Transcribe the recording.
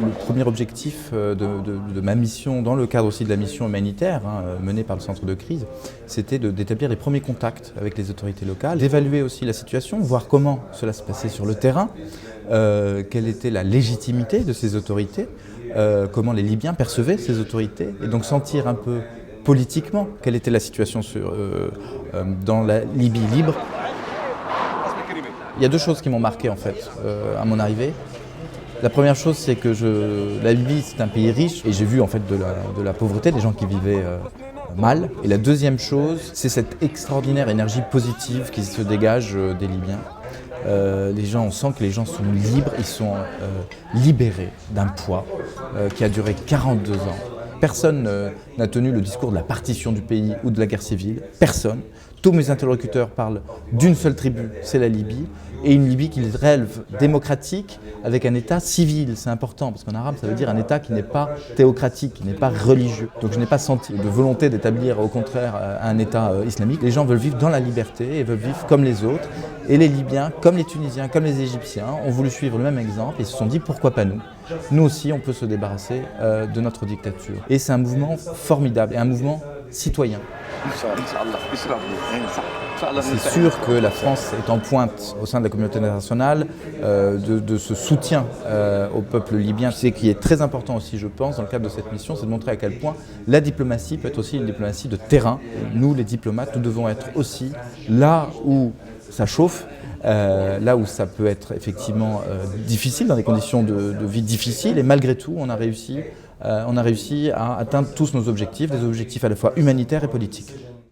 Le premier objectif de ma mission, dans le cadre aussi de la mission humanitaire menée par le centre de crise, c'était d'établir les premiers contacts avec les autorités locales, d'évaluer aussi la situation, voir comment cela se passait sur le terrain, quelle était la légitimité de ces autorités, comment les Libyens percevaient ces autorités, et donc sentir un peu politiquement quelle était la situation dans la Libye libre. Il y a deux choses qui m'ont marqué en fait à mon arrivée. La première chose, c'est que la Libye, c'est un pays riche et j'ai vu en fait de la pauvreté, des gens qui vivaient mal. Et la deuxième chose, c'est cette extraordinaire énergie positive qui se dégage des Libyens. Les gens, on sent que les gens sont libres, ils sont libérés d'un poids qui a duré 42 ans. Personne n'a tenu le discours de la partition du pays ou de la guerre civile, personne. Tous mes interlocuteurs parlent d'une seule tribu, c'est la Libye, et une Libye qu'ils rêvent démocratique avec un État civil. C'est important, parce qu'en arabe, ça veut dire un État qui n'est pas théocratique, qui n'est pas religieux. Donc je n'ai pas senti de volonté d'établir au contraire un État islamique. Les gens veulent vivre dans la liberté et veulent vivre comme les autres. Et les Libyens, comme les Tunisiens, comme les Égyptiens, ont voulu suivre le même exemple et se sont dit pourquoi pas nous. Nous aussi, on peut se débarrasser de notre dictature. Et c'est un mouvement formidable et un mouvement citoyen. C'est sûr que la France est en pointe au sein de la communauté internationale de ce soutien au peuple libyen. Ce qui est très important aussi, je pense, dans le cadre de cette mission, c'est de montrer à quel point la diplomatie peut être aussi une diplomatie de terrain. Nous, les diplomates, nous devons être aussi là où ça chauffe, là où ça peut être effectivement difficile, dans des conditions de vie difficiles, et malgré tout, on a réussi à atteindre tous nos objectifs, des objectifs à la fois humanitaires et politiques.